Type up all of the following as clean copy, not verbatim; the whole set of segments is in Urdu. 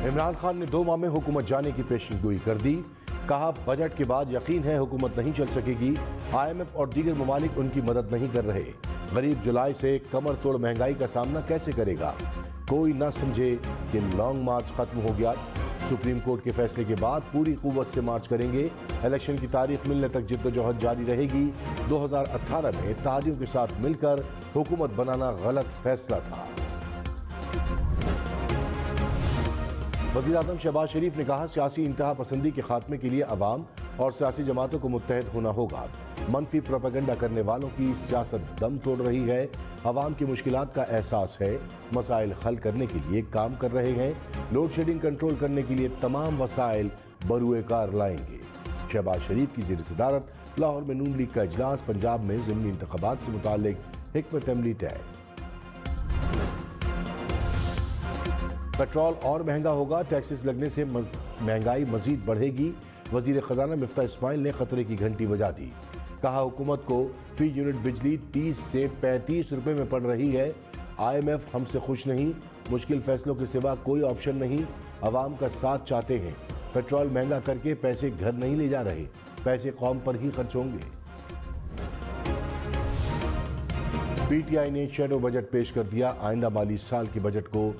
عمران خان نے 2 ماہ میں حکومت جانے کی پیشن گوئی کر دی. کہا بجٹ کے بعد یقین ہے حکومت نہیں چل سکے گی. IMF اور دیگر ممالک ان کی مدد نہیں کر رہے. غریب جولائی سے کمر توڑ مہنگائی کا سامنا کیسے کرے گا؟ کوئی نہ سمجھے کہ لانگ مارچ ختم ہو گیا. سپریم کورٹ کے فیصلے کے بعد پوری قوت سے مارچ کریں گے. الیکشن کی تاریخ ملنے تک جدوجہد جاری رہے گی. 2018 میں اتحادیوں کے ساتھ مل کر حکومت بنانا غلط فیصلہ تھا. وزیر اعظم شہباز شریف نے کہا سیاسی انتہا پسندی کے خاتمے کے لیے عوام اور سیاسی جماعتوں کو متحد ہونا ہوگا. منفی پروپیگنڈا کرنے والوں کی سیاست دم توڑ رہی ہے. عوام کی مشکلات کا احساس ہے. مسائل حل کرنے کے لیے کام کر رہے ہیں. لوڈ شیڈنگ کنٹرول کرنے کے لیے تمام وسائل بروئے کار لائیں گے. شہباز شریف کی زیر صدارت لاہور میں نون لیگ کا اجلاس. پنجاب میں ضمنی انتخابات سے متعلق حکمت عملی طے. پیٹرول اور مہنگا ہوگا. ٹیکسز لگنے سے مہنگائی مزید بڑھے گی. وزیر خزانہ مفتاح اسماعیل نے خطرے کی گھنٹی بجا دی. کہا حکومت کو فی یونٹ بجلی 30 سے 35 روپے میں پڑ رہی ہے. IMF ہم سے خوش نہیں. مشکل فیصلوں کے سوا کوئی آپشن نہیں. عوام کا ساتھ چاہتے ہیں. پیٹرول مہنگا کر کے پیسے گھر نہیں لے جا رہے. پیسے قوم پر ہی خرچ ہوں گے. PTI نے شیڈو بجٹ پیش کر دیا. آئندہ مالی سال کے بجٹ کو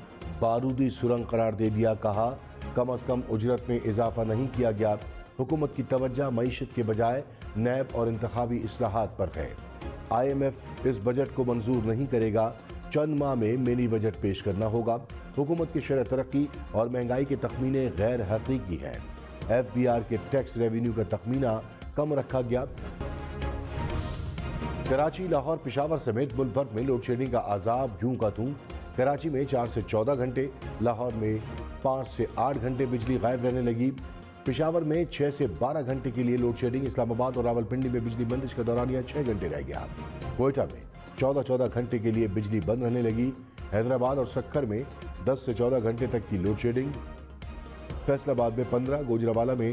بارودی سرنگ قرار دے دیا. کہا کم از کم اجرت میں اضافہ نہیں کیا گیا. حکومت کی توجہ معیشت کے بجائے نیب اور انتخابی اصلاحات پر ہے. IMF اس بجٹ کو منظور نہیں کرے گا. چند ماہ میں منی بجٹ پیش کرنا ہوگا. حکومت کی شرح ترقی اور مہنگائی کے تخمینے غیر حقیقی ہیں. FBR کے ٹیکس ریونیو کا تخمینہ کم رکھا گیا. کراچی، لاہور، پشاور سمیت ملک بھر میں لوڈ شیڈنگ کا عذاب جوں کا توں. کراچی میں 4 سے 14 گھنٹے، لاہور میں 5 سے 8 گھنٹے بجلی غائب رہنے لگی. پشاور میں 6 سے 12 گھنٹے کے لیے لوڈ شیڈنگ. اسلام آباد اور راولپنڈی میں بجلی بندش کا دورانیہ 6 گھنٹے رہ گیا. کوئٹہ میں 14 گھنٹے کے لیے بجلی بند رہنے لگی. حیدرآباد اور سکھر میں 10 سے 14 گھنٹے تک کی لوڈ شیڈنگ. فیصل آباد میں 15، گوجرانوالہ میں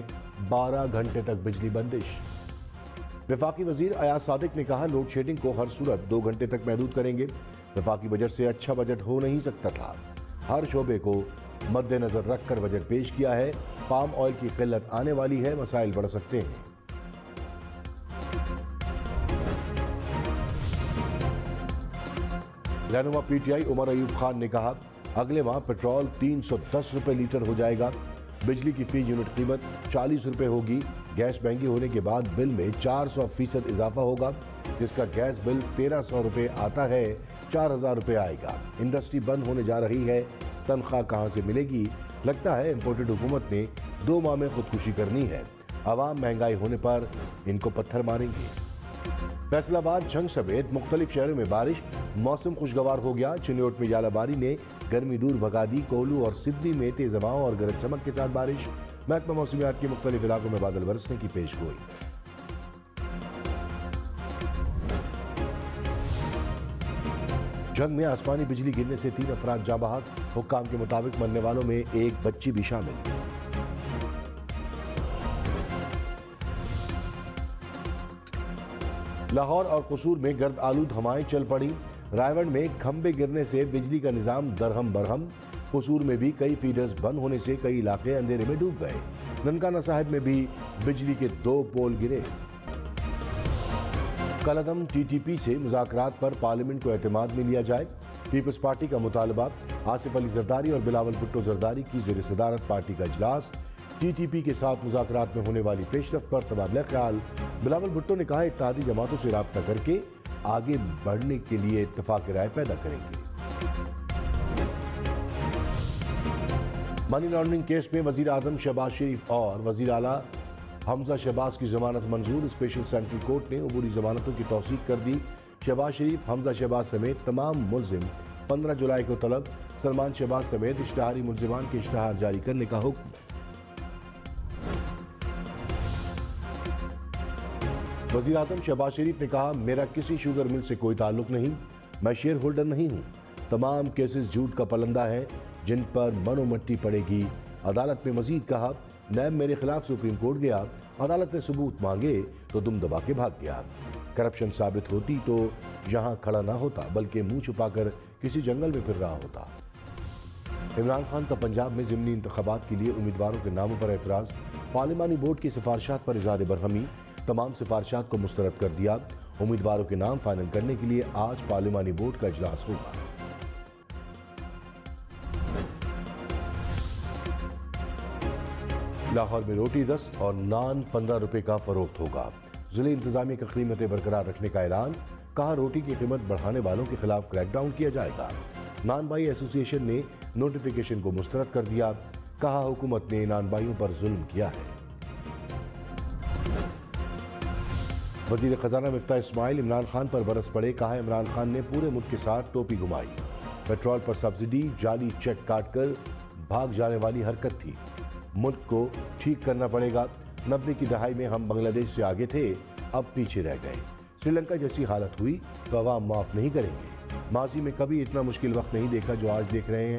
12 گھنٹے تک بجلی بندش. وفاقی وزیر ایاز صادق نے کہا لوڈ شیڈنگ کو ہر صورت 2 گھنٹے تک محدود کریں گے. وفاقی بجٹ سے اچھا بجٹ ہو نہیں سکتا تھا. ہر شعبے کو مد نظر رکھ کر بجٹ پیش کیا ہے. پام آئل کی قلت آنے والی ہے. مسائل بڑھ سکتے ہیں. رہنما PTI عمر ایوب خان نے کہا اگلے ماہ پیٹرول 310 روپے لیٹر ہو جائے گا. بجلی کی فی یونٹ قیمت 40 روپے ہوگی. گیس مہنگی ہونے کے بعد بل میں 400% اضافہ ہوگا. جس کا گیس بل 1300 روپے آتا ہے 4000 روپے آئے گا. انڈسٹری بند ہونے جا رہی ہے. تنخواہ کہاں سے ملے گی؟ لگتا ہے امپورٹڈ حکومت نے 2 ماہ میں خودکشی کرنی ہے. عوام مہنگائی ہونے پر ان کو پتھر ماریں گے. فیصل آباد، جھنگ سمیت مختلف شہروں میں بارش. موسم خوشگوار ہو گیا. چنیوٹ میں ژالہ باری نے گرمی دور بھگا دی. کولو اور سدھی میں تیز ہواؤں اور گرج چمک کے ساتھ بارش. محکمہ موسمیات کے مختلف علاقوں میں بادل برسنے کی پیش گوئی. جنگ میں آسمانی بجلی گرنے سے 3 افراد جاں بحق. حکام کے مطابق مرنے والوں میں ایک بچی بھی شامل. لاہور اور قصور میں گرد آلود ہوائیں چل پڑی. رائیونڈ میں کھمبے گرنے سے بجلی کا نظام درہم برہم. قصور میں بھی کئی فیڈرز بند ہونے سے کئی علاقے اندھیرے میں ڈوب گئے. ننکانہ صاحب میں بھی بجلی کے 2 پول گرے. کالعدم TTP سے مذاکرات پر پارلیمنٹ کو اعتماد میں لیا جائے. پیپلز پارٹی کا مطالبہ. آصف علی زرداری اور بلاول بھٹو زرداری کی زیر صدارت پارٹی کا اجلاس. TTP کے ساتھ مذاکرات میں ہونے والی پیش رفت پر تبادلہ خیال. بلاول بھٹو نے کہا اتحادی جماعتوں سے رابطہ کر کے آگے بڑھنے کے لیے اتفاق رائے پیدا کریں گے. منی لانڈرنگ کیس میں وزیر اعظم شہباز شریف اور وزیر اعلیٰ حمزہ شہباز کی ضمانت منظور. اسپیشل سینٹرل کورٹ نے عبوری ضمانتوں کی توثیق کر دی. شہباز شریف، حمزہ شہباز سمیت تمام ملزم 15 جولائی کو طلب. سلمان شہباز سمیت اشتہاری ملزمان کے اشتہار جاری کرنے کا حکم. وزیر اعظم شہباز شریف نے کہا میرا کسی شوگر مل سے کوئی تعلق نہیں. میں شیئر ہولڈر نہیں ہوں. تمام کیسز جھوٹ کا پلندہ ہے جن پر منو مٹی پڑے گی. عدالت نے مزید کہا نیب میرے خلاف سپریم کورٹ گیا. عدالت نے ثبوت مانگے تو دم دبا کے بھاگ گیا. کرپشن ثابت ہوتی تو یہاں کھڑا نہ ہوتا بلکہ منہ چھپا کر کسی جنگل میں پھر رہا ہوتا. عمران خان کا پنجاب میں ضمنی انتخابات کے لیے امیدواروں کے ناموں پر اعتراض، پارلیمانی بورڈ کی سفارشات پر اظہار برہمی، تمام سفارشات کو مسترد کر دیا۔ امیدواروں کے نام فائنل کرنے کے لیے آج پارلیمانی بورڈ کا اجلاس ہوگا۔ لاہور میں روٹی 10 اور نان 15 روپے کا فروخت ہوگا۔ ضلع انتظامیہ کا قیمتیں برقرار رکھنے کا اعلان، کہا روٹی کی قیمت بڑھانے والوں کے خلاف کریک ڈاؤن کیا جائے گا۔ نان بائی ایسوسی ایشن نے نوٹیفیکیشن کو مسترد کر دیا، کہا حکومت نے نان بائیوں پر ظلم کیا ہے۔ وزیر خزانہ مفتاح اسماعیل عمران خان پر برس پڑے، کہا عمران خان نے پورے ملک کے ساتھ ٹوپی گھمائی، پیٹرول پر سبسڈی، جعلی چیک کاٹ کر بھاگ جانے والی حرکت تھی، ملک کو ٹھیک کرنا پڑے گا۔ 90 کی دہائی میں ہم بنگلہ دیش سے آگے تھے، اب پیچھے رہ گئے، سری لنکا جیسی حالت ہوئی تو عوام معاف نہیں کریں گے، ماضی میں کبھی اتنا مشکل وقت نہیں دیکھا جو آج دیکھ رہے ہیں۔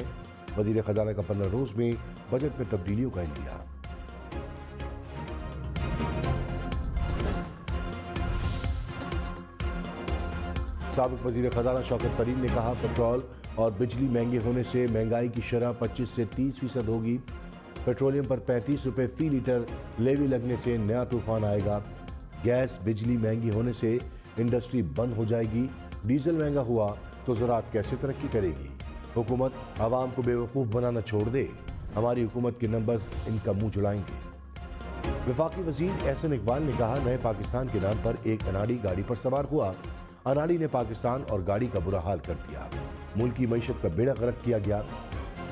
وزیر خزانہ کا 15 روز میں بجٹ میں تبدیلیوں کا اندیا۔ سابق وزیر خزانہ شوکت طریق نے کہا پیٹرول اور بجلی مہنگے ہونے سے مہنگائی کی شرح 25 سے 30% ہوگی، پیٹرولیم پر 35 روپے فی لیٹر لیوی لگنے سے نیا طوفان آئے گا، گیس بجلی مہنگی ہونے سے انڈسٹری بند ہو جائے گی، ڈیزل مہنگا ہوا تو زراعت کیسے ترقی کرے گی، حکومت عوام کو بے وقوف بنانا چھوڑ دے، ہماری حکومت کے نمبرز ان کا منہ چڑائیں گے۔ وفاقی وزیر احسن اقبال نے کہا نئے پاکستان کے نام پر ایک اناڑی گاڑی پر سوار ہوا، اناڑی نے پاکستان اور گاڑی کا برا حال کر دیا، ملک کی معیشت کا بیڑا غرق کیا گیا،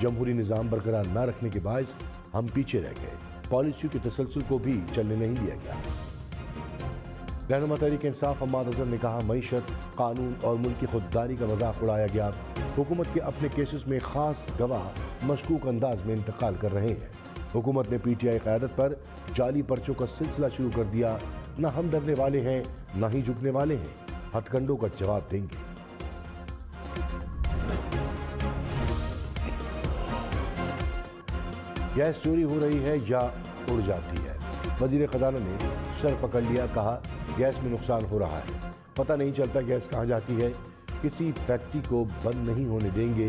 جمہوری نظام برقرار نہ رکھنے کے باعث ہم پیچھے رہ گئے، پالیسیوں کے تسلسل کو بھی چلنے نہیں دیا گیا۔ رہنما تحریک انصاف حماد اظہر نے کہا معیشت، قانون اور ملک کی خودداری کا مذاق اڑایا گیا، حکومت کے اپنے کیسز میں خاص گواہ مشکوک انداز میں انتقال کر رہے ہیں، حکومت نے پی ٹی آئی قیادت پر جعلی پرچوں کا سلسلہ شروع کر دیا، نہ ہم ڈرنے والے ہیں نہ ہی جھکنے والے ہیں، ہتھ کنڈوں کا جواب دیں گے۔ گیس چوری ہو رہی ہے یا اڑ جاتی ہے، وزیر خزانہ نے سر پکڑ لیا، کہا گیس میں نقصان ہو رہا ہے، پتہ نہیں چلتا گیس کہاں جاتی ہے، کسی فیکٹری کو بند نہیں ہونے دیں گے،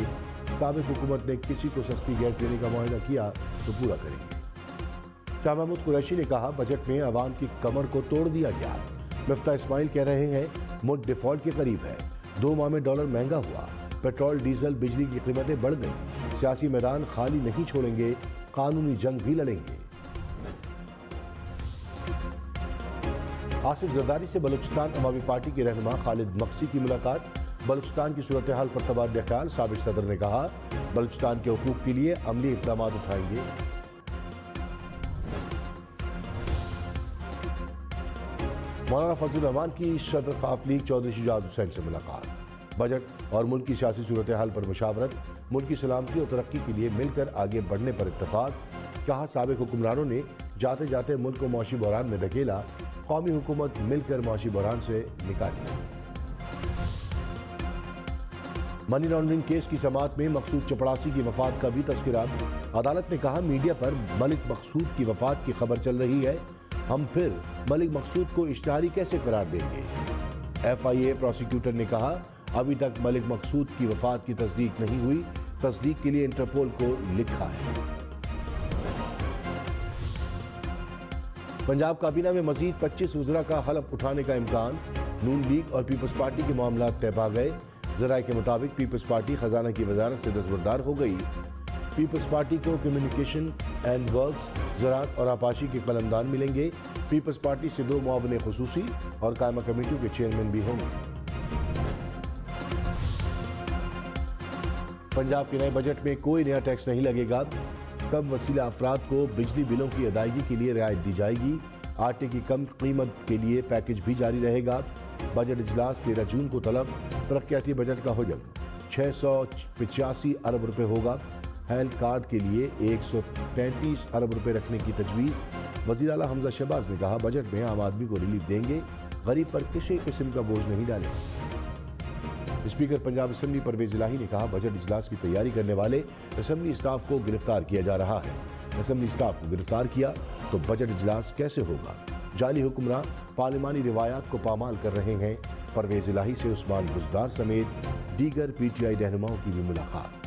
سابق حکومت نے کسی کو سستی گیس دینے کا معاہدہ کیا تو پورا کریں گے۔ شاہ محمود قریشی نے کہا بجٹ میں عوام کی کمر کو توڑ دیا گیا، مفتاح اسماعیل کہہ رہے ہیں ملک ڈیفالٹ کے قریب ہے، 2 ماہ میں ڈالر مہنگا ہوا، پیٹرول ڈیزل بجلی کی قیمتیں بڑھ گئیں، سیاسی میدان خالی نہیں چھوڑیں گے، قانونی جنگ بھی لڑیں گے۔ آصف زرداری سے بلوچستان عوامی پارٹی کے رہنما خالد مقصی کی ملاقات، بلوچستان کی صورتحال پر تبادلہ خیال، سابق صدر نے کہا بلوچستان کے حقوق کے لیے عملی اقدامات اٹھائیں گے۔ مولانا فضل الرحمان کی صدر خواف لیگ چودھری شجاعت حسین سے ملاقات، بجٹ اور ملک کی سیاسی صورتحال پر مشاورت، ملک کی سلامتی اور ترقی کے لیے مل کر آگے بڑھنے پر اتفاق، کہا سابق حکمرانوں نے جاتے جاتے ملک کو معاشی بحران میں دھکیلا، قومی حکومت مل کر معاشی بحران سے نکالی۔ منی لانڈرنگ کیس کی سماعت میں مقصود چپڑاسی کی وفات کا بھی تذکرہ، عدالت نے کہا میڈیا پر ملک مقصود کی وفات کی خبر چل رہی ہے، ہم پھر ملک مقصود کو اشتہاری کیسے قرار دیں گے؟ ایف آئی اے پروسیکیوٹر نے کہا ابھی تک ملک مقصود کی وفات کی تصدیق نہیں ہوئی، تصدیق کے لیے انٹرپول کو لکھا ہے۔ پنجاب کابینہ میں مزید 25 وزراء کا حلف اٹھانے کا امکان، نون لیگ اور پیپلز پارٹی کے معاملات طے پا گئے، ذرائع کے مطابق پیپلز پارٹی خزانہ کی وزارت سے دستبردار ہو گئی، پیپلز پارٹی کو کمیونیکیشن اینڈ ورکس، زراعت اور آبپاشی کے قلمدان ملیں گے، پیپلز پارٹی سے 2 معاون خصوصی اور قائمہ کمیٹیوں کے چیئرمین بھی ہوں گے۔ پنجاب کے نئے بجٹ میں کوئی نیا ٹیکس نہیں لگے گا، کم وسیلہ افراد کو بجلی بلوں کی ادائیگی کے لیے رعایت دی جائے گی، آٹے کی کم قیمت کے لیے پیکج بھی جاری رہے گا، بجٹ اجلاس 13 جون کو طلب، ترقیاتی بجٹ کا حجم 685 ارب روپے ہوگا، ہیلتھ کارڈ کے لیے 133 ارب روپے رکھنے کی تجویز، وزیر اعلیٰ حمزہ شہباز نے کہا بجٹ میں عام آدمی کو ریلیف دیں گے، غریب پر کسی قسم کا بوجھ نہیں ڈالیں گے۔ اسپیکر پنجاب اسمبلی پرویز الہی نے کہا بجٹ اجلاس کی تیاری کرنے والے اسمبلی اسٹاف کو گرفتار کیا جا رہا ہے، اسمبلی اسٹاف کو گرفتار کیا تو بجٹ اجلاس کیسے ہوگا؟ جعلی حکمراں پارلیمانی روایات کو پامال کر رہے ہیں، پرویز الہی سے عثمان بزدار سمیت دیگر پی ٹی آئی رہنماؤں کی بھی ملاقات۔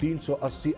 380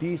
30